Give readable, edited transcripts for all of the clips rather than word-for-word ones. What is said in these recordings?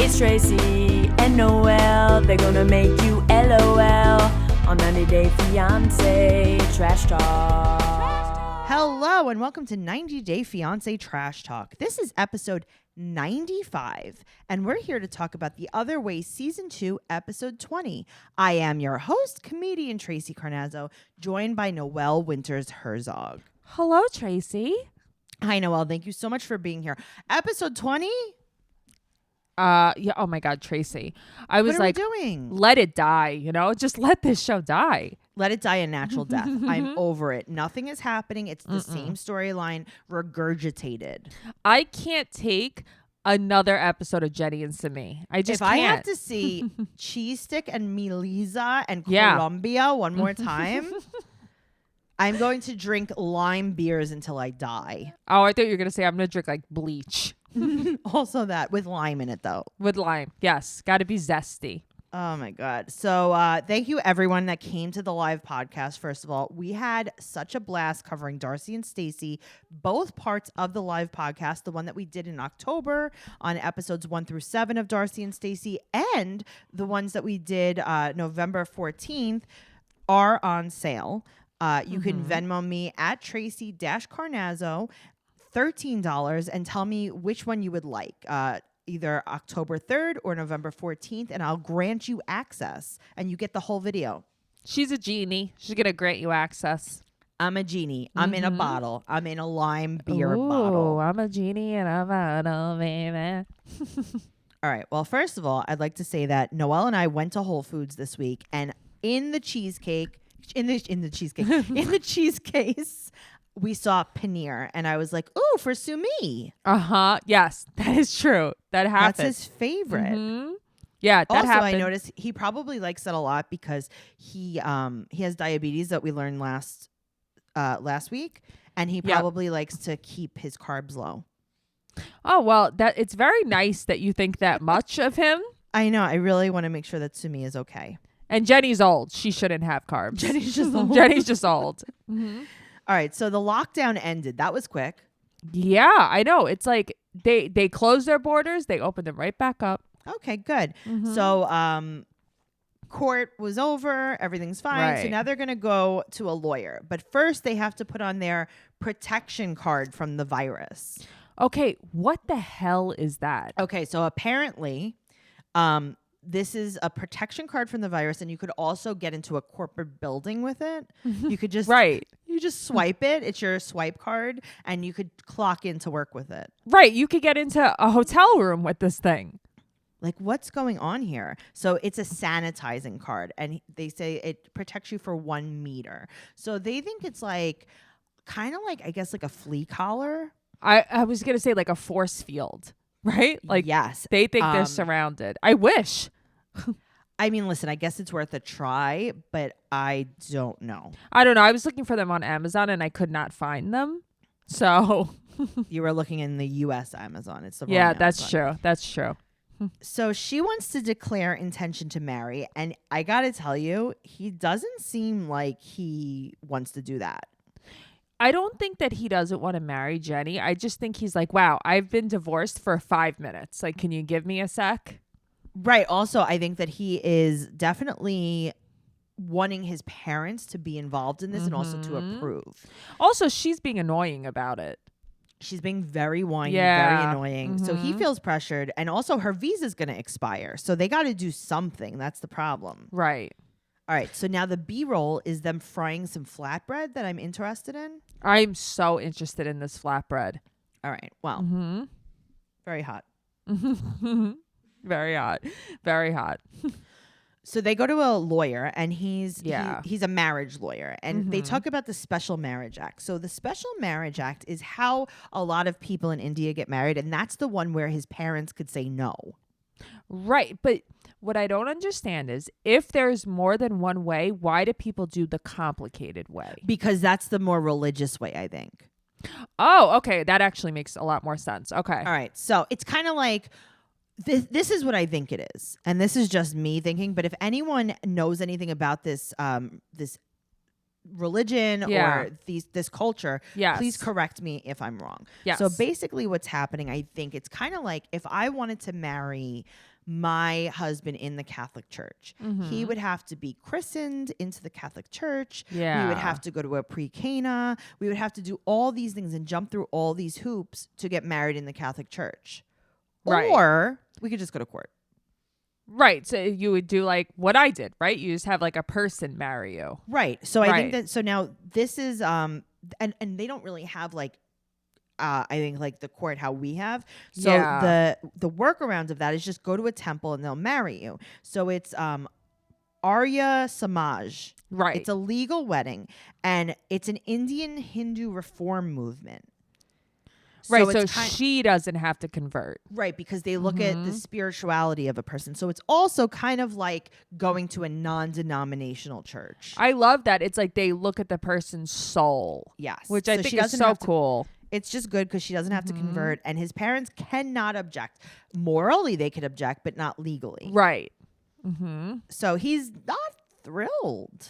It's Tracey and Noelle. They're gonna make you LOL on 90 Day Fiancé Trash Talk. Hello and welcome to 90 Day Fiancé Trash Talk. This is episode 95 and we're here to talk about The Other Way Season 2 episode 20. I am your host, comedian Tracey Carnazzo, joined by Noelle Winters Herzog. Hello, Tracey. Hi, Noelle. Thank you so much for being here. Episode 20? Yeah. Oh my God, Tracey. I was what are we doing? let it die. You know, just let this show die. Let it die a natural death. I'm over it. Nothing is happening. It's the same storyline regurgitated. I can't take another episode of Jenny and Simi. I just if can't. I have to see Cheese Stick and Melisa and Yeah. Colombia one more time, I'm going to drink lime beers until I die. Oh, I thought you were gonna say I'm gonna drink like bleach Also that with lime in it though. with lime. Yes, got to be zesty. Oh my God. So thank you everyone that came to the live podcast. First of all, we had such a blast covering Darcy and Stacey, both parts of the live podcast, the one that we did in October on episodes 1 through 7 of Darcy and Stacey, and the ones that we did November 14th are on sale. You can Venmo me at Tracey-Carnazzo, $13, and tell me which one you would like. Either October 3rd or November 14th, and I'll grant you access, and you get the whole video. She's a genie. She's gonna grant you access. I'm a genie. I'm in a bottle. I'm in a lime beer Ooh, bottle. I'm a genie in a bottle, baby. All right. Well, first of all, I'd like to say that Noelle and I went to Whole Foods this week, and in the cheese case, we saw paneer, and I was like, "Ooh, for Sumi." Yes, that is true. That happens. That's his favorite. Mhm. Yeah, that Also, happened. I noticed he probably likes it a lot because he has diabetes that we learned last week, and he probably likes to keep his carbs low. Oh, well, that it's very nice that you think that much of him. I know. I really want to make sure that Sumi is okay. And Jenny's old. She shouldn't have carbs. Jenny's just old. Jenny's just old. All right. So the lockdown ended. That was quick. Yeah, I know. It's like they closed their borders. They opened them right back up. Okay, good. So court was over. Everything's fine. So Right. now they're going to go to a lawyer. But first they have to put on their protection card from the virus. Okay, what the hell is that? Okay, so apparently this is a protection card from the virus, and you could also get into a corporate building with it. You could just Right. You just swipe it. It's your swipe card, and you could clock in to work with it. Right. You could get into a hotel room with this thing. Like, what's going on here? So it's a sanitizing card, and they say it protects you for 1 meter. So they think it's like kind of like, I guess, like a flea collar. I was gonna say like a force field, right? Like yes, they think they're surrounded. I wish. I mean, listen, I guess it's worth a try, but I don't know. I don't know. I was looking for them on Amazon and I could not find them. So You were looking in the U.S. Amazon. It's the wrong yeah, that's Amazon. true. That's true. So she wants to declare intention to marry, and I gotta tell you, he doesn't seem like he wants to do that. I don't think that he doesn't want to marry Jenny. I just think he's like, wow, I've been divorced for 5 minutes. Like, can you give me a sec? Right. Also, I think that he is definitely wanting his parents to be involved in this and also to approve. Also, she's being annoying about it. She's being very whiny, Yeah. very annoying. So he feels pressured. And also her visa's going to expire. So they got to do something. That's the problem. Right. All right. So now the B-roll is them frying some flatbread that I'm interested in. I'm so interested in this flatbread. All right. Well, very hot. Very hot. Very hot. So they go to a lawyer, and he's Yeah. he's a marriage lawyer, and they talk about the Special Marriage Act. So the Special Marriage Act is how a lot of people in India get married, and that's the one where his parents could say no. Right. But what I don't understand is if there's more than one way, why do people do the complicated way? Because that's the more religious way, I think. Oh, okay. That actually makes a lot more sense. Okay. All right. So it's kind of like this is what I think it is. And this is just me thinking. But if anyone knows anything about this this religion or this culture, please correct me if I'm wrong. Yes. So basically what's happening, I think it's kind of like if I wanted to marry my husband in the Catholic Church. Mm-hmm. He would have to be christened into the Catholic Church. Yeah. We would have to go to a pre-Cana. We would have to do all these things and jump through all these hoops to get married in the Catholic Church. Right. Or we could just go to court. Right. So you would do like what I did, right? You just have like a person marry you. Right. So I Right. think that, so now this is, and they don't really have like, I think like the court how we have. So Yeah. the workaround of that is just go to a temple and they'll marry you. So it's Arya Samaj. Right. It's a legal wedding, and it's an Indian Hindu reform movement. Right. So it's she doesn't have to convert. right, because they look at the spirituality of a person. So it's also kind of like going to a non-denominational church. I love that. It's like they look at the person's soul. Yes. Which So I she think is doesn't so have to- cool. It's just good because she doesn't have to convert, and his parents cannot object. Morally, they could object, but not legally. Right. Mm-hmm. So he's not thrilled.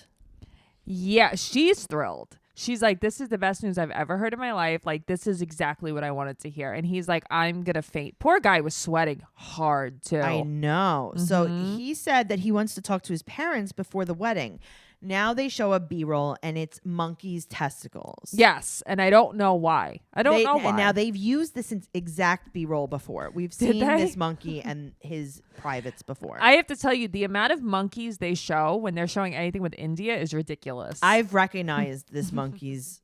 Yeah, she's thrilled. She's like, this is the best news I've ever heard in my life. Like, this is exactly what I wanted to hear. And he's like, I'm going to faint. Poor guy was sweating hard, too. I know. So he said that he wants to talk to his parents before the wedding. Now they show a B-roll, and it's monkey's testicles. Yes, and I don't know why. I don't know why. And now they've used this exact B-roll before. We've Did seen they? this monkey and his privates before. I have to tell you, the amount of monkeys they show when they're showing anything with India is ridiculous. I've recognized this monkey's.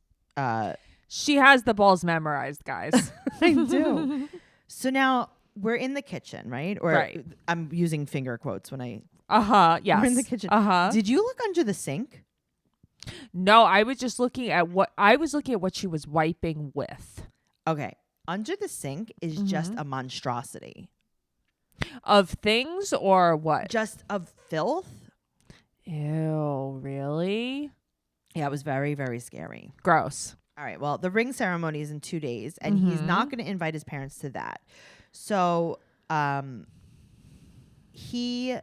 She has the balls memorized, guys. I do. So now we're in the kitchen, right? Or Right. I'm using finger quotes when I. Uh-huh. Yes. We're in the kitchen. Uh-huh. Did you look under the sink? No, I was just looking at what she was wiping with. Okay. Under the sink is just a monstrosity. Of things or what? Just of filth. Ew, really? Yeah, it was very, very scary. Gross. All right. Well, the ring ceremony is in 2 days, and he's not going to invite his parents to that. So, he.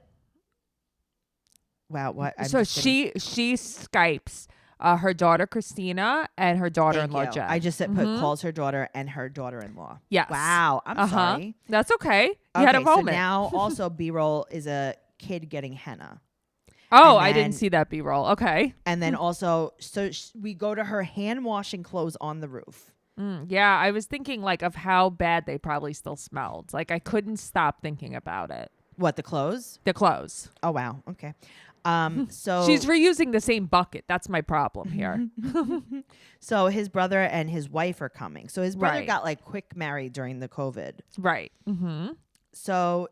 Wow. What? I'm So just kidding. she Skypes her daughter Christina and her daughter-in-law Thank you. Jen. I just said calls her daughter and her daughter-in-law. Yes. Wow. I'm sorry. That's okay. You had a Okay, moment. So now also B-roll is a kid getting henna. Oh, And I then- didn't see that B-roll. Okay. And then also, so we go to her hand washing clothes on the roof. Yeah, I was thinking like of how bad they probably still smelled. Like I couldn't stop thinking about it. What, the clothes? The clothes. Oh, wow. Okay. So She's reusing the same bucket. That's my problem here. so his brother and his wife are coming. So his brother Right. got like quick married during the COVID. Right. Mm-hmm. So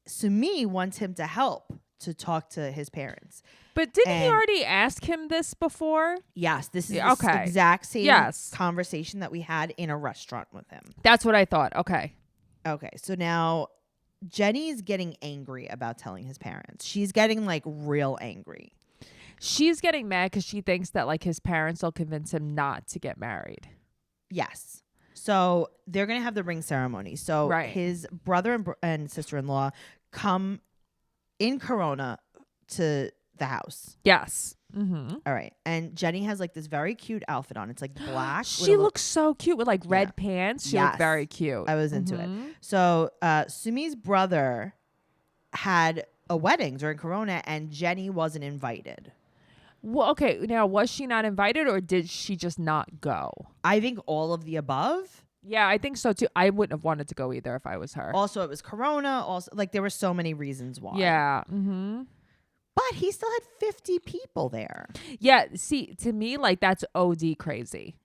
Sumi wants him to help to talk to his parents. But didn't he And- already ask him this before? Yes, this is Yeah, the okay. exact same Yes. conversation that we had in a restaurant with him. That's what I thought. Okay. Okay, so now Jenny's getting angry about telling his parents. She's getting like real angry. She's getting mad because she thinks that like his parents will convince him not to get married. Yes. So they're going to have the ring ceremony. So Right. his brother and sister-in-law come in Corona to the house. Yes. Mm-hmm. All right. And Jenny has like this very cute outfit on. It's like black. with She a looks so cute with like red Yeah. pants. She Yes. looked very cute. I was into it. Mhm. So Sumi's brother had a wedding during Corona, and Jenny wasn't invited. Well, okay. Now, was she not invited or did she just not go? I think all of the above. Yeah, I think so too. I wouldn't have wanted to go either if I was her. Also, it was Corona. Also, like there were so many reasons why. Yeah. Mm-hmm. But he still had 50 people there. Yeah. See, to me, like that's OD crazy.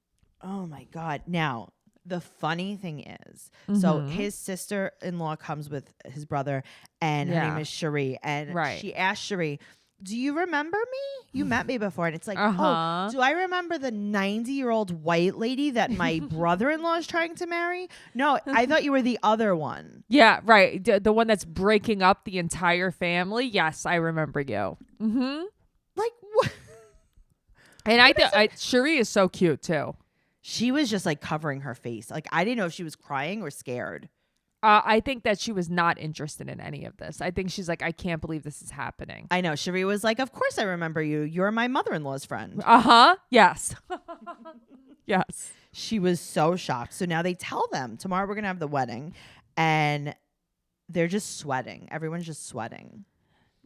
Oh my God. Now, the funny thing is, so Mhm. his sister-in-law comes with his brother, and her Yeah. name is Cherie. And Right. she asked Cherie, do you remember me? You met me before. And it's like, Uh-huh. oh, do I remember the 90-year-old white lady that my brother-in-law is trying to marry? No, I thought you were the other one. Yeah, right. The one that's breaking up the entire family. Yes, I remember you. Mm-hmm. Like, what? And I think Cherie is so cute too. She was just like covering her face. Like, I didn't know if she was crying or scared. I think that she was not interested in any of this. I think she's like, I can't believe this is happening. I know. Cherie was like, of course I remember you. You're my mother-in-law's friend. Uh-huh. Yes. Yes. She was so shocked. So now they tell them tomorrow we're going to have the wedding, and They're just sweating. Everyone's just sweating.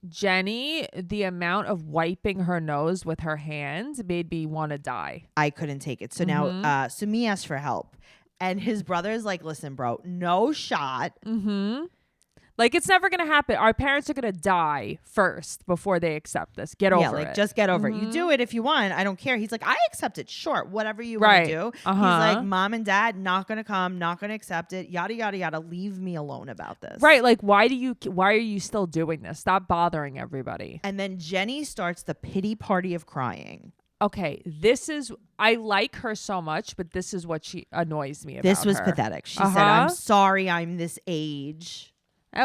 Jenny, the amount of wiping her nose with her hands made me want to die. I couldn't take it. So now Sumi asked for help. And his brother's like, listen, bro, no shot. Like, it's never going to happen. Our parents are going to die first before they accept this. Get over it. Just get over it. You do it if you want. I don't care. He's like, I accept it. Sure. Whatever you want to do. He's like, mom and dad, not going to come, not going to accept it. Yada, yada, yada. Leave me alone about this. Right. Like, why are you still doing this? Stop bothering everybody. And then Jenny starts the pity party of crying. Okay. I like her so much, but this is what she annoys me about. This was pathetic. She said, I'm sorry I'm this age.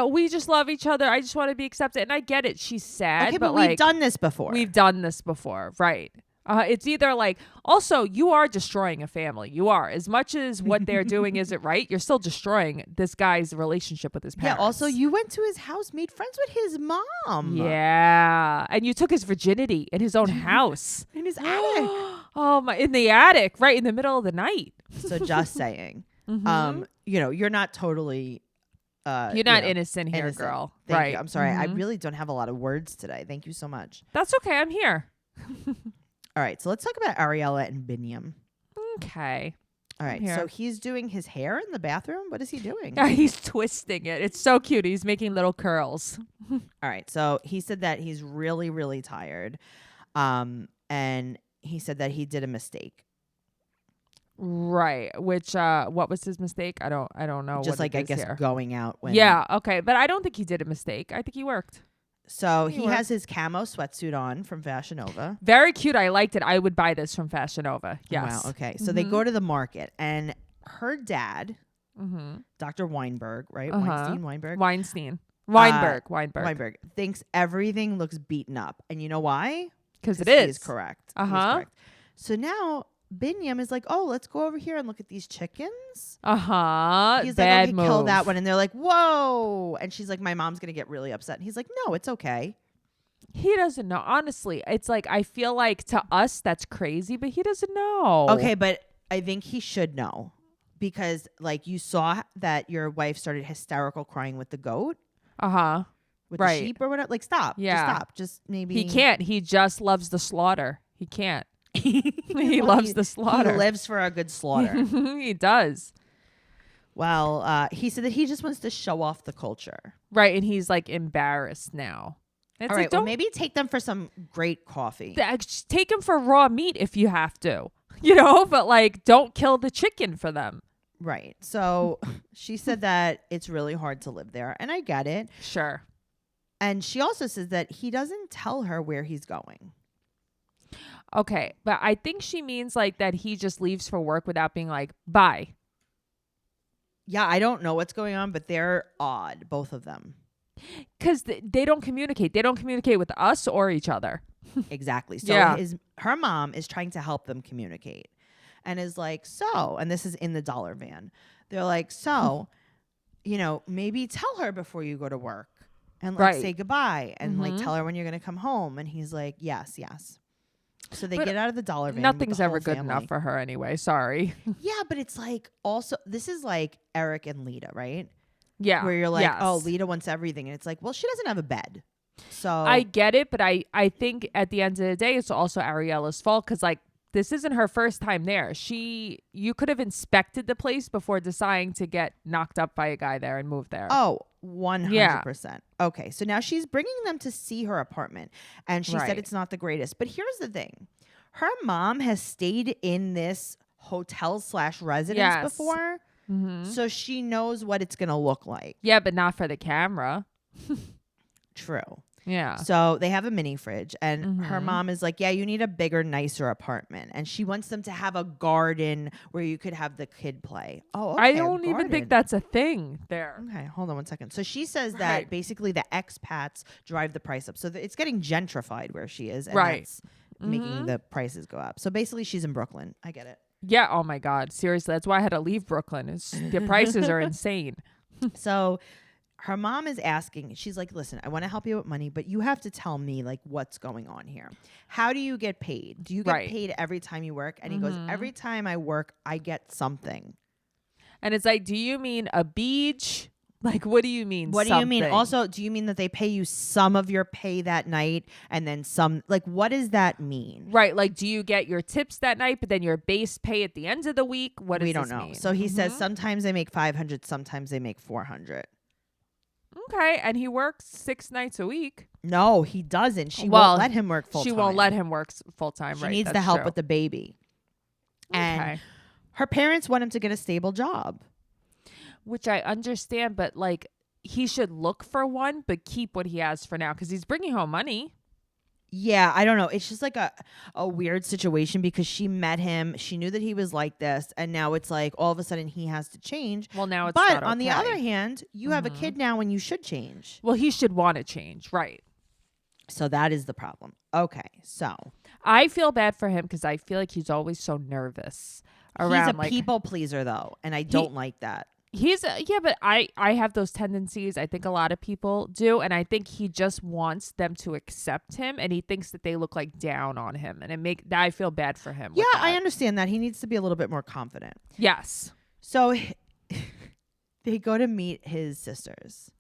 We just love each other. I just want to be accepted. And I get it. She's sad. Okay, but we've like, done this before. We've done this before. Right. It's either like, also, you are destroying a family. You are. As much as what they're doing isn't right, you're still destroying this guy's relationship with his parents. Yeah, also, you went to his house, made friends with his mom. Yeah. And you took his virginity in his own house. In his attic. Oh, my. In the attic, right in the middle of the night. So just saying, you're not totally... You're not innocent here, girl. Thank you. I'm sorry. I really don't have a lot of words today. Thank you so much. That's okay. I'm here. All right. So let's talk about Ariella and Biniyam. Okay. All right. So he's doing his hair in the bathroom. What is he doing? He's twisting it. It's so cute. He's making little curls. All right. So he said that he's really, really tired. And he said that he did a mistake. Right. Which what was his mistake? I don't know. Just what like, I guess, here. going out when... Yeah, okay. But I don't think he did a mistake. I think he worked. So he has his camo sweatsuit on from Fashion Nova. Very cute. I liked it. I would buy this from Fashion Nova. Yes. Wow. Okay. So they go to the market, and her dad, Dr. Weinberg, right? Weinberg, thinks everything looks beaten up. And you know why? Because it is. He's correct. He's correct. So now... Biniyam is like, oh, let's go over here and look at these chickens. He's Bad like, okay, move. kill that one. And they're like, whoa. And she's like, my mom's going to get really upset. And he's like, no, it's okay. He doesn't know. Honestly, it's like, I feel like to us, that's crazy, but he doesn't know. Okay, but I think he should know. Because, like, you saw that your wife started hysterical crying with the goat. With the sheep or whatever. Like, stop. Yeah. Just stop. Just maybe. He can't. He just loves the slaughter. He can't. He loves the slaughter. He lives for a good slaughter. He does. Well, he said that he just wants to show off the culture. Right. And he's like embarrassed now. It's all like, right. Well, maybe take them for some great coffee. Take them for raw meat if you have to, but like don't kill the chicken for them. Right. So she said that it's really hard to live there. And I get it. Sure. And she also says that he doesn't tell her where he's going. Okay, but I think she means like that he just leaves for work without being like, bye. Yeah, I don't know what's going on, but they're odd, both of them. Because they don't communicate. They don't communicate with us or each other. Exactly. So her mom is trying to help them communicate and is like, so, and this is in the dollar van. They're like, so, maybe tell her before you go to work and like say goodbye and like tell her when you're going to come home. And he's like, yes. So they get out of the dollar van. Nothing's ever good enough for her anyway. Sorry. Yeah, but it's like also, this is like Eric and Lita, right? Yeah. Where you're like, oh, Lita wants everything. And it's like, well, she doesn't have a bed. So I get it. But I think at the end of the day, it's also Ariella's fault. Because like, this isn't her first time there. You could have inspected the place before deciding to get knocked up by a guy there and move there. Oh, 100%. Yeah. Okay, so now she's bringing them to see her apartment. And she said it's not the greatest. But here's the thing. Her mom has stayed in this hotel/residence before. So she knows what it's going to look like. Yeah, but not for the camera. True. Yeah. So they have a mini fridge and her mom is like, yeah, you need a bigger, nicer apartment. And she wants them to have a garden where you could have the kid play. Oh, okay, I don't even think that's a thing there. Okay, hold on one second. So she says that basically the expats drive the price up. So it's getting gentrified where she is. And that's making the prices go up. So basically she's in Brooklyn. I get it. Yeah. Oh my God. Seriously. That's why I had to leave Brooklyn. The prices are insane. So her mom is asking, she's like, listen, I want to help you with money, but you have to tell me like what's going on here. How do you get paid? Do you get paid every time you work? And he goes, every time I work, I get something. And it's like, do you mean a beach Like, what do you mean? What do you mean? something? Also, do you mean that they pay you some of your pay that night and then some? Like, what does that mean? Right. Like, do you get your tips that night, but then your base pay at the end of the week? What does We don't this know. mean? So he says sometimes they make 500, sometimes they make 400. Okay. And he works 6 nights a week. No, he doesn't. She Well, won't let him work full time. She won't let him work full time. She Right. needs the That's help true. with the baby. And Okay. her parents want him to get a stable job. Which I understand, but like he should look for one, but keep what he has for now because he's bringing home money. Yeah, I don't know. It's just like a weird situation because she met him. She knew that he was like this. And now it's like all of a sudden he has to change. Well, now it's But not on the okay. other hand, you have a kid now and you should change. Well, he should want to change. Right. So that is the problem. Okay, so I feel bad for him because I feel like he's always so nervous around. he's a like, people pleaser though, and I don't like that. Yeah, but I have those tendencies. I think a lot of people do, and I think he just wants them to accept him, and he thinks that they look like down on him, and I feel bad for him. Yeah, with that. I understand that. He needs to be a little bit more confident. Yes. So they go to meet his sisters.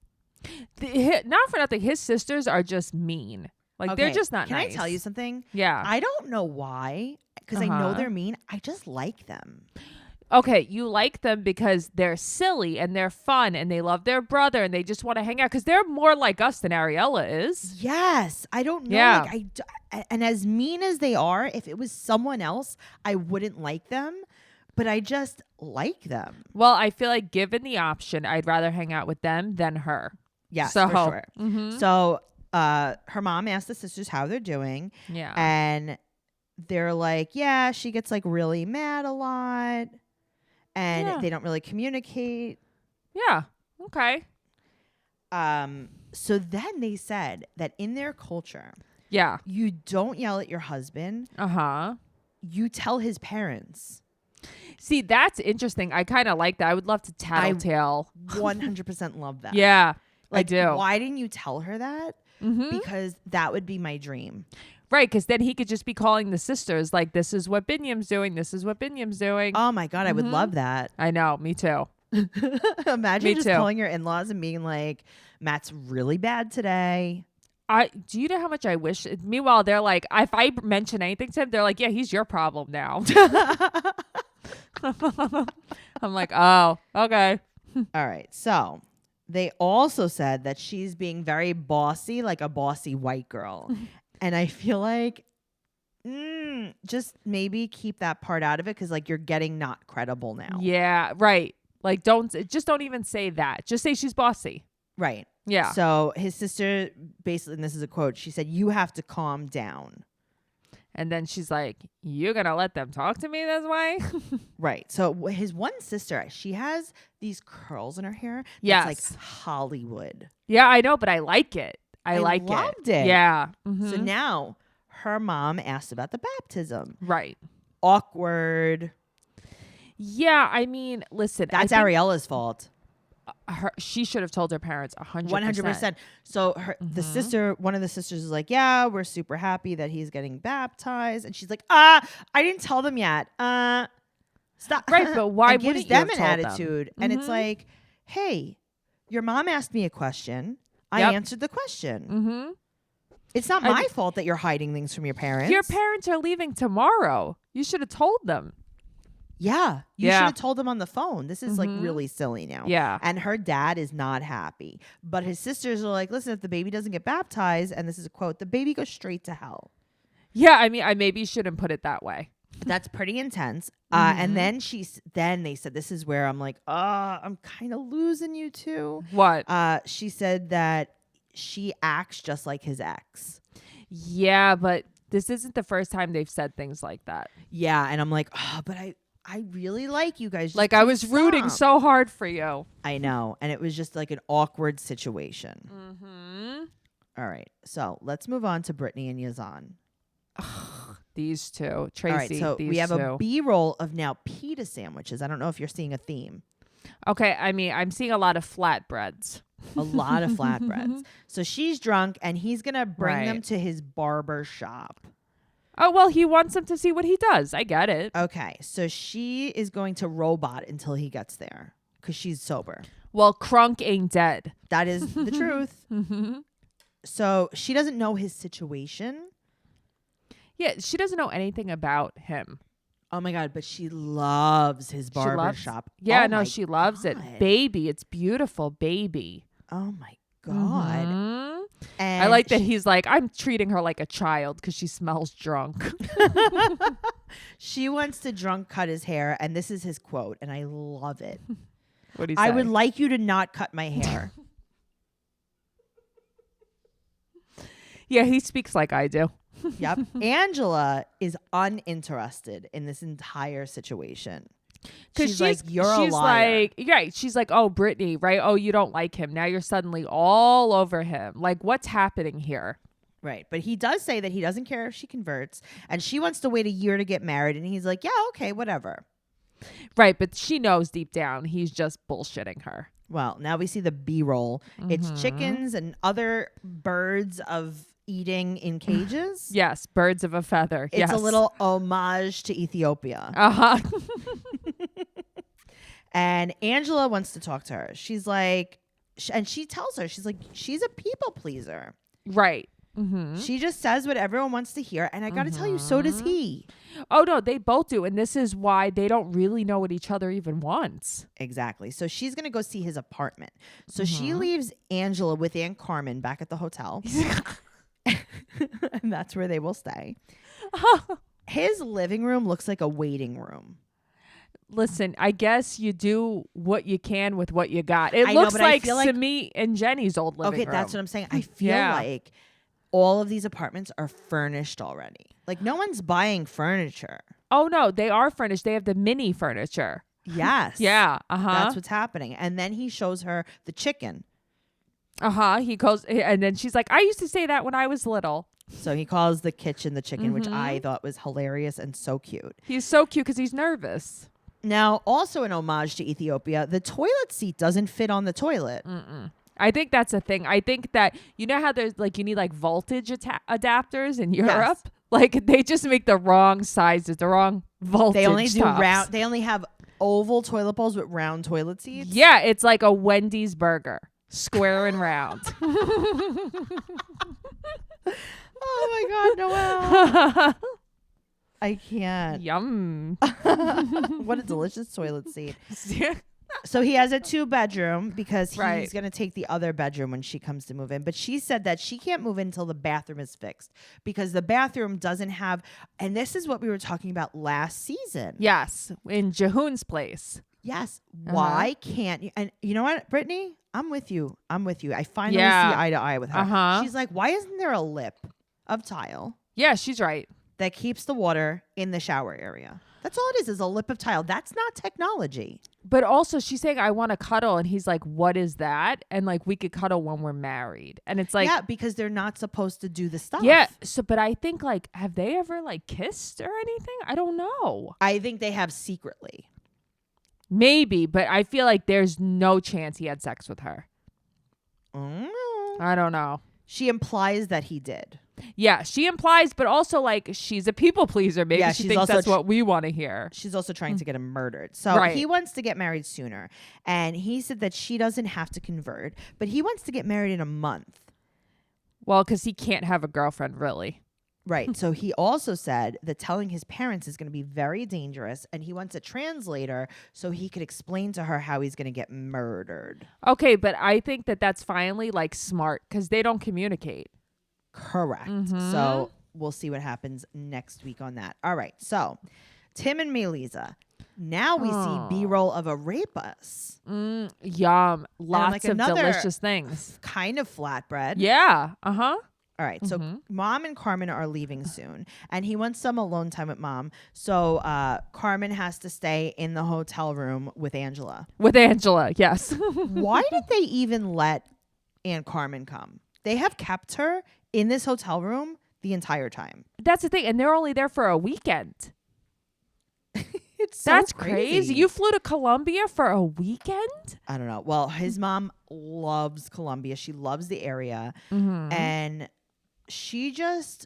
Not for nothing, his sisters are just mean. Like they're Okay, just not Can nice. I tell you something? Yeah. I don't know why, because I know Uh-huh. they're mean. I just like them. Okay, you like them because they're silly and they're fun and they love their brother and they just want to hang out because they're more like us than Ariella is. Yes, I don't know. Yeah. And as mean as they are, if it was someone else, I wouldn't like them. But I just like them. Well, I feel like given the option, I'd rather hang out with them than her. Yes, So, for sure. mhm. So her mom asked the sisters how they're doing. Yeah. And they're like, yeah, she gets like really mad a lot. And Yeah. they don't really communicate. Yeah. Okay. So then they said that in their culture, Yeah. you don't yell at your husband. Uh-huh. You tell his parents. See, that's interesting. I kind of like that. I would love to tattletale. 100% love that. Yeah, Like, I do. Why didn't you tell her that? Mm-hmm. Because that would be my dream. Right, because then he could just be calling the sisters like, this is what Biniyam's doing. This is what Biniyam's doing. Oh my God, I would love that. I know. Me too. Imagine Me just too. calling your in-laws and being like, Matt's really bad today. Do you know how much I wish? Meanwhile, they're like, if I mention anything to him, they're like, yeah, he's your problem now. I'm like, oh, okay. All right. So they also said that she's being very bossy, like a bossy white girl. And I feel like just maybe keep that part out of it because like you're getting not credible now. Yeah, right. Like, don't even say that. Just say she's bossy. Right. Yeah. So his sister basically, and this is a quote, she said, you have to calm down. And then she's like, you're going to let them talk to me this way? Right. So his one sister, she has these curls in her hair. That's Yes. like Hollywood. Yeah, I know, but I like it. I like loved it. Yeah. So Mhm. now her mom asked about the baptism. Right. Awkward. Yeah, I mean, listen. That's I think Ariella's fault. she should have told her parents 100%. 100%. So the sister, one of the sisters is like, yeah, we're super happy that he's getting baptized. And she's like, I didn't tell them yet. Stop. Right, but why and gives wouldn't you them have an told them? attitude. And it's like, hey, your mom asked me a question. I Yep. answered the question. Mm-hmm. It's not my fault that you're hiding things from your parents. Your parents are leaving tomorrow. You should have told them. Yeah. You Yeah. should have told them on the phone. This is like really silly now. Yeah. And her dad is not happy. But his sisters are like, listen, if the baby doesn't get baptized, and this is a quote, the baby goes straight to hell. Yeah, I mean, I maybe shouldn't put it that way. That's pretty intense. And then then they said, this is where I'm like, I'm kind of losing you too. What? She said that she acts just like his ex. Yeah, but this isn't the first time they've said things like that. Yeah. And I'm like, but I really like you guys. Just Like, I please was rooting stop." so hard for you. I know. And it was just like an awkward situation. Mm-hmm. All right. So let's move on to Brittany and Yazan. These two. Tracy, All right. So these we have two. a B-roll of now pita sandwiches. I don't know if you're seeing a theme. Okay, I mean, I'm seeing a lot of flatbreads. A lot of flatbreads. So she's drunk and he's going to bring them Right. to his barber shop. Oh, well, he wants them to see what he does. I get it. Okay. So she is going to robot until he gets there because she's sober. Well, crunk ain't dead. That is the truth. So she doesn't know his situation. Yeah, she doesn't know anything about him. Oh my God, but she loves his barber shop. Yeah, Oh no, my she loves it. God. Baby, it's beautiful, baby. Oh my God. Mhm. And I like that he's like, I'm treating her like a child because she smells drunk. she wants to drunk cut his hair, and this is his quote, and I love it. What do you say? I would like you to not cut my hair. Yeah, he speaks like I do. Yep. Angela is uninterested in this entire situation. She's like, you're a liar. She's like, oh, Brittany, right? Oh, you don't like him. Now you're suddenly all over him. Like, what's happening here? Right. But he does say that he doesn't care if she converts, and she wants to wait a year to get married. And he's like, yeah, okay, whatever. Right. But she knows deep down he's just bullshitting her. Well, now we see the B-roll. It's chickens and other birds of eating in cages. Yes. Birds of a feather. It's a little homage to Ethiopia. Uh-huh. And Angela wants to talk to her. She's like, and she tells her, she's like, she's a people pleaser. Right. Mm-hmm. She just says what everyone wants to hear. And I got to tell you, so does he. Oh, no, they both do. And this is why they don't really know what each other even wants. Exactly. So she's going to go see his apartment. So she leaves Angela with Aunt Carmen back at the hotel. And that's where they will stay. His living room looks like a waiting room. Listen, I guess you do what you can with what you got. It I know, looks but I like feel like- Simi and Jenny's old living room. Okay, that's what I'm saying. I feel like all of these apartments are furnished already. Like, no one's buying furniture. Oh, no, they are furnished. They have the mini furniture. Yes. Yeah. Uh-huh. That's what's happening. And then he shows her the chicken. Uh-huh. He goes, and then she's like, I used to say that when I was little. So he calls the kitchen the chicken, which I thought was hilarious and so cute. He's so cute because he's nervous. Now, also an homage to Ethiopia, the toilet seat doesn't fit on the toilet. I think that's a thing. I think that, you know how there's like, you need like voltage adapters in Europe? Yes. Like they just make the wrong sizes, the wrong voltage They only do tops. round. They only have oval toilet bowls with round toilet seats. Yeah, it's like a Wendy's burger, square and round. Oh my God, Noelle. I can't. Yum. What a delicious toilet seat. So he has a 2-bedroom because he's going to take the other bedroom when she comes to move in. But she said that she can't move in until the bathroom is fixed because the bathroom doesn't have, and this is what we were talking about last season. Yes, in Jihoon's place. Yes. Why can't you? And you know what, Brittany? I'm with you. I finally see Yeah. eye to eye with her. Uh-huh. She's like, why isn't there a lip of tile Yeah, she's right. that keeps the water in the shower area? That's all it is a lip of tile. That's not technology. But also she's saying, I want to cuddle. And he's like, what is that? And like, we could cuddle when we're married. And it's like, yeah, because they're not supposed to do the stuff. yeah. So, but I think like, have they ever like kissed or anything? I don't know. I think they have secretly. Maybe, but I feel like there's no chance he had sex with her. I don't know. She implies that he did. Yeah, she implies, but also like she's a people pleaser. Maybe Yeah, she she's thinks also that's what we want to hear. She's also trying to get him murdered. So Right. he wants to get married sooner. And he said that she doesn't have to convert, but he wants to get married in a month. Well, because he can't have a girlfriend, really. Right. So he also said that telling his parents is going to be very dangerous, and he wants a translator so he could explain to her how he's going to get murdered. Okay, but I think that that's finally like smart because they don't communicate. Correct. So we'll see what happens next week on that. All right. So Tim and Melisa. Now we see B-roll of a rapist. Yum. Lots like of another- delicious things. Kind of flatbread. Yeah. Uh-huh. All right. So Mom and Carmen are leaving soon, and he wants some alone time with Mom. So Carmen has to stay in the hotel room with Angela. With Angela, yes. Why did they even let Aunt Carmen come? They have kept her in this hotel room the entire time. That's the thing. And they're only there for a weekend. It's so That's crazy. You flew to Colombia for a weekend? I don't know. Well, his mom loves Colombia. She loves the area. And she just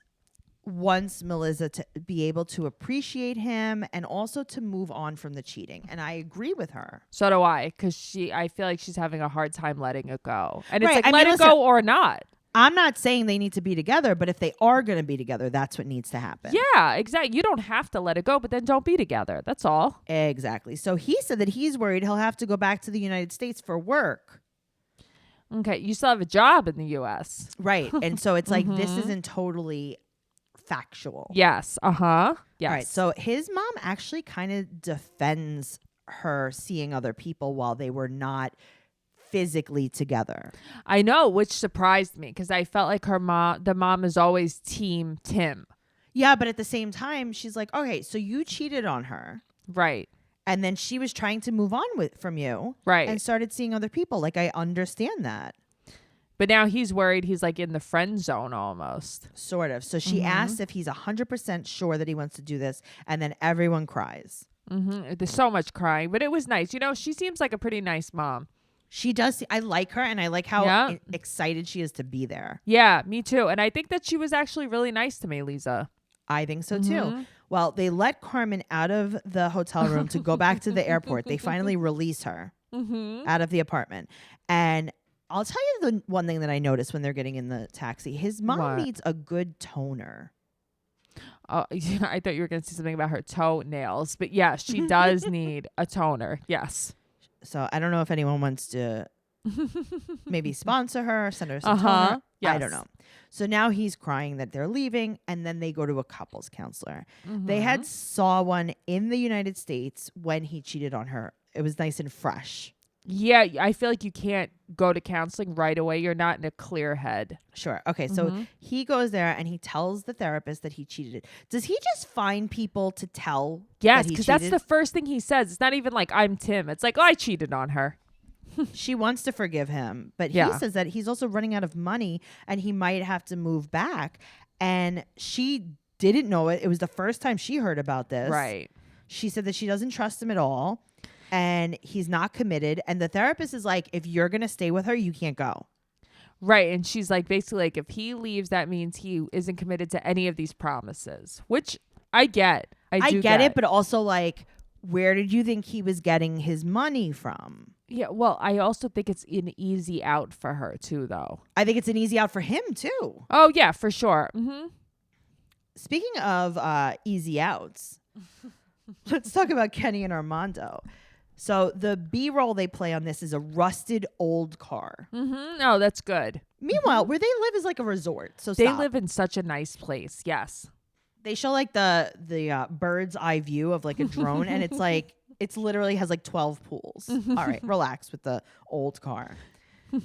wants Melissa to be able to appreciate him and also to move on from the cheating. And I agree with her. So do I, because I feel like she's having a hard time letting it go. And it's Right, like, I let mean, it go or not. I'm not saying they need to be together, but if they are going to be together, that's what needs to happen. Yeah, exactly. You don't have to let it go, but then don't be together. That's all. Exactly. So he said that he's worried he'll have to go back to the United States for work. Okay, you still have a job in the U.S. Right. And so it's like, this isn't totally factual. Yes. Uh-huh. Yes. All right. So his mom actually kind of defends her seeing other people while they were not physically together. I know, which surprised me because I felt like the mom is always team Tim. Yeah, but at the same time, she's like, okay, so you cheated on her. Right. And then she was trying to move on from you. Right. And started seeing other people. Like, I understand that. But now he's worried he's like in the friend zone almost. Sort of. So she asks if he's 100% sure that he wants to do this. And then everyone cries. There's so much crying, but it was nice. You know, she seems like a pretty nice mom. She does. I like her, and I like how excited she is to be there. Yeah, me too. And I think that she was actually really nice to me, Lisa. I think so too. Well, they let Carmen out of the hotel room to go back to the airport. They finally release her out of the apartment. And I'll tell you the one thing that I noticed when they're getting in the taxi. His mom needs a good toner. I thought you were going to say something about her toenails. But yeah, she does need a toner. Yes. So I don't know if anyone wants to maybe sponsor her, send her some toner. Yes. I don't know. So now he's crying that they're leaving, and then they go to a couples counselor. They had saw one in the United States when he cheated on her. It was nice and fresh. Yeah, I feel like you can't go to counseling right away. You're not in a clear head. Sure. Okay, so he goes there and he tells the therapist that he cheated. Does he just find people to tell? Yes, because that's the first thing he says. It's not even like, I'm Tim. It's like, oh, I cheated on her. She wants to forgive him, but he says that he's also running out of money and he might have to move back. And she didn't know it. It was the first time she heard about this. Right. She said that she doesn't trust him at all. And he's not committed. And the therapist is like, if you're going to stay with her, you can't go. Right. And she's like, basically, like, if he leaves, that means he isn't committed to any of these promises, which I get. I get it. But also, like, where did you think he was getting his money from? Yeah. Well, I also think it's an easy out for her, too, though. I think it's an easy out for him, too. Oh, yeah, for sure. Speaking of easy outs, let's talk about Kenny and Armando. So the B-roll they play on this is a rusted old car. Oh, that's good. Meanwhile, where they live is like a resort. So they live in such a nice place. Yes. They show like the bird's eye view of like a drone, and it's like it's literally has like 12 pools. All right, relax with the old car. All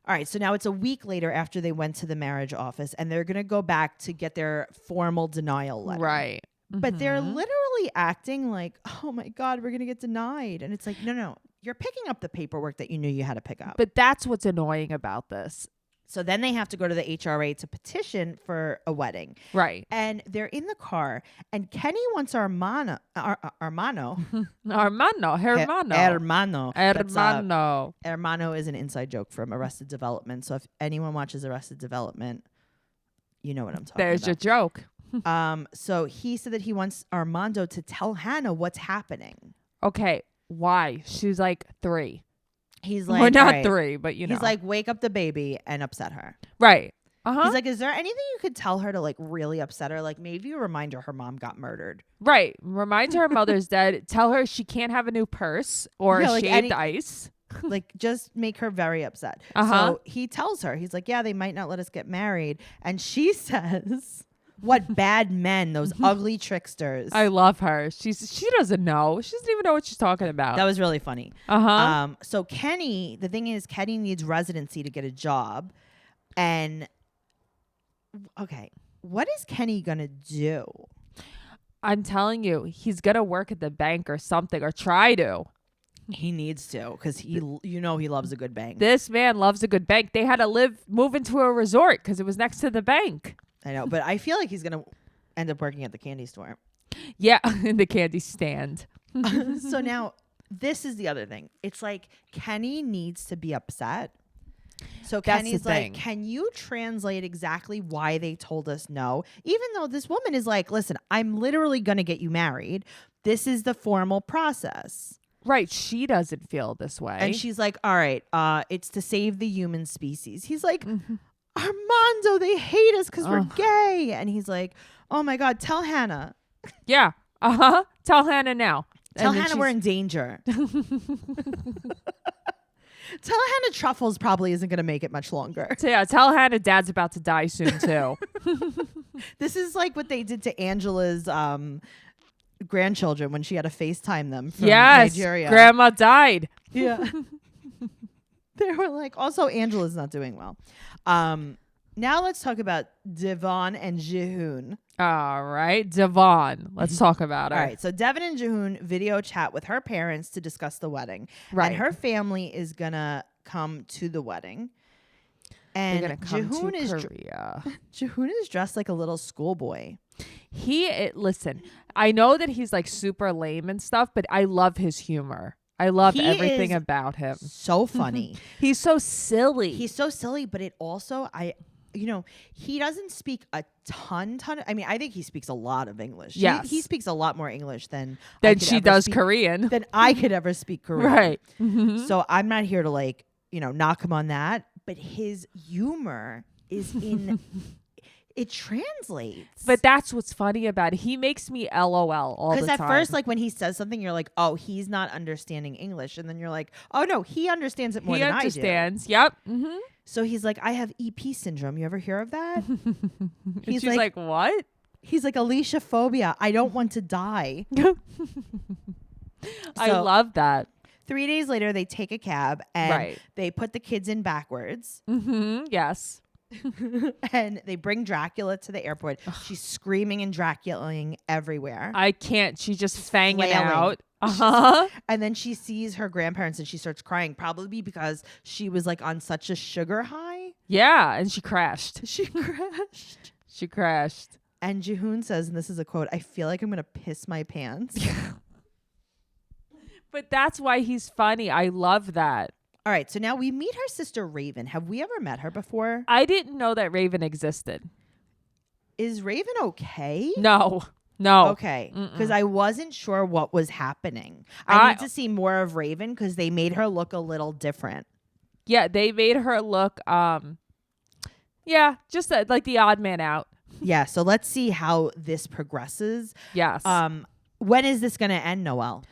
right, so now it's a week later after they went to the marriage office, and they're gonna go back to get their formal denial letter. Right. But they're literally acting like, oh my God, we're going to get denied. And it's like, no, you're picking up the paperwork that you knew you had to pick up. But that's what's annoying about this. So then they have to go to the HRA to petition for a wedding. Right. And they're in the car, and Kenny wants Hermano. Hermano. Hermano is an inside joke from Arrested Development. So if anyone watches Arrested Development, you know what I'm talking about. There's your joke. So he said that he wants Armando to tell Hannah what's happening. Okay, why? She's like 3. He's like, or not 3, but you know. He's like, wake up the baby and upset her. Right. He's like, is there anything you could tell her to like really upset her? Like maybe a reminder her mom got murdered. Right. Remind her her mother's dead. Tell her she can't have a new purse or like shaved ice. Like just make her very upset. So he tells her, he's like, yeah, they might not let us get married. And she says, what bad men, those ugly tricksters. I love her. She doesn't know. She doesn't even know what she's talking about. That was really funny. So Kenny, the thing is, Kenny needs residency to get a job. And okay, what is Kenny gonna do? I'm telling you, he's gonna work at the bank or something, or try to. He needs to, because he loves a good bank. This man loves a good bank. They had to move into a resort because it was next to the bank. I know, but I feel like he's going to end up working at the candy store. Yeah, in the candy stand. So now, this is the other thing. It's like Kenny needs to be upset So That's Kenny's the like, thing. can you translate exactly why they told us no? Even though this woman is like, listen, I'm literally going to get you married. This is the formal process. Right. She doesn't feel this way. And she's like, all right, it's to save the human species. He's like, Armando, they hate us because we're gay. And he's like, oh my God, tell Hannah. Yeah. Tell Hannah now. Tell And then Hannah we're in danger. Tell Hannah Truffles probably isn't going to make it much longer. So yeah, tell Hannah Dad's about to die soon too. This is like what they did to Angela's grandchildren when she had to FaceTime them from Nigeria. Grandma died. Yeah. They were like, also Angela's not doing well. Now let's talk about Devon and Jihoon. All right, Devon. Let's talk about her. All right, so Devon and Jihoon video chat with her parents to discuss the wedding. Right. And her family is going to come to the wedding. And They're gonna come Jihoon to is Korea. Jihoon is dressed like a little schoolboy. Listen, I know that he's like super lame and stuff, but I love his humor. I love He everything is about him. So funny. He's so silly. He's so silly, but it also, he doesn't speak a ton. I mean, I think he speaks a lot of English. Yes. He speaks a lot more English than she does Korean. Than I could ever speak Korean. Right. So I'm not here to knock him on that, but his humor is in it translates. But that's what's funny about it. He makes me LOL all the time. Because at first, like when he says something, you're like, oh, he's not understanding English. And then you're like, oh no, he understands it more than I do. He understands. Yep. Mm-hmm. So he's like, I have EP syndrome. You ever hear of that? She's like, what? He's like, Alicia phobia. I don't want to die. I love that. 3 days later, they take a cab and Right. they put the kids in backwards. Mm-hmm. Yes. And they bring Dracula to the airport. She's screaming and Draculaing everywhere. I can't. She's just fanging flailing. out. Uh-huh. And then she sees her grandparents and she starts crying, probably because she was like on such a sugar high. Yeah. And she crashed. She crashed. She crashed. And Jihoon says, and this is a quote, I feel like I'm going to piss my pants. But that's why he's funny. I love that. All right. So now we meet her sister, Raven. Have we ever met her before? I didn't know that Raven existed. Is Raven okay? No. Okay. Because I wasn't sure what was happening. I need to see more of Raven because they made her look a little different. Yeah, they made her look, just like the odd man out. Yeah. So let's see how this progresses. Yes. When is this going to end, Noelle?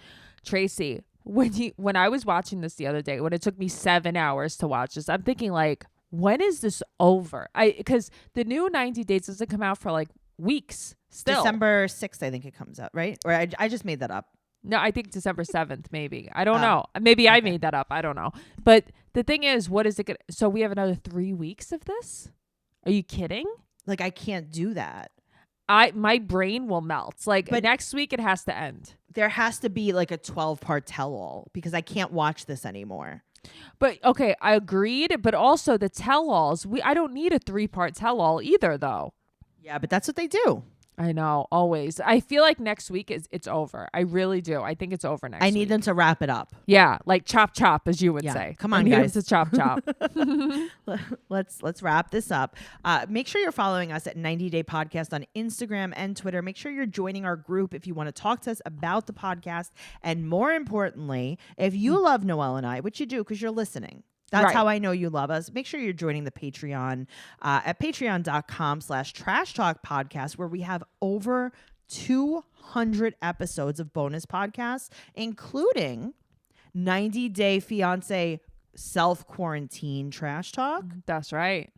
Tracey, when I was watching this the other day, when it took me 7 hours to watch this, I'm thinking like, when is this over? Because the new 90 Days doesn't come out for like weeks still. December 6th, I think it comes out, right? Or I just made that up. No, I think December 7th, maybe. I don't know. Maybe I made that up. I don't know. But the thing is, what is it going to... So we have another 3 weeks of this? Are you kidding? Like, I can't do that. My brain will melt. Like, but next week it has to end. There has to be like a 12-part tell-all because I can't watch this anymore. But, okay, I agreed. But also the tell-alls, I don't need a 3-part tell-all either, though. Yeah, but that's what they do. I know, always. I feel like next week it's over. I really do. I think it's over next week. I need them to wrap it up. Yeah, like chop chop, as you would say. Come on, guys. To chop chop. Let's wrap this up. Make sure you're following us at 90 Day Podcast on Instagram and Twitter. Make sure you're joining our group if you want to talk to us about the podcast. And more importantly, if you love Noelle and I, which you do because you're listening. That's right. how I know you love us. Make sure you're joining the Patreon at patreon.com/Trash Talk Podcast, where we have over 200 episodes of bonus podcasts, including 90 Day Fiancé self-quarantine trash talk. That's right.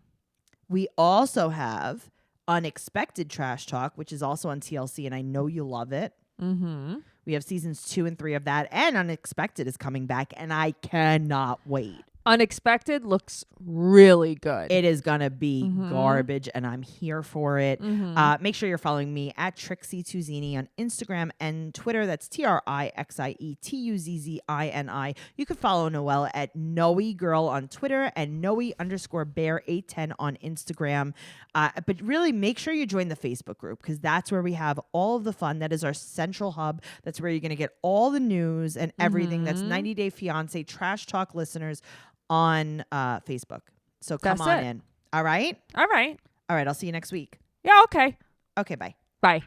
We also have Unexpected Trash Talk, which is also on TLC, and I know you love it. Mm-hmm. We have seasons 2 and 3 of that, and Unexpected is coming back, and I cannot wait. Unexpected looks really good. It is going to be garbage, and I'm here for it. Make sure you're following me at Trixie Tuzini on Instagram and Twitter. That's TrixieTuzzini. You can follow Noelle at Noe Girl on Twitter and Noe_Bear810 on Instagram. But really, make sure you join the Facebook group because that's where we have all of the fun. That is our central hub. That's where you're going to get all the news and everything. That's 90 Day Fiancé Trash Talk listeners on Facebook. So come That's on it. in. All right. All right. All right. I'll see you next week. Yeah. Okay. Okay. Bye. Bye.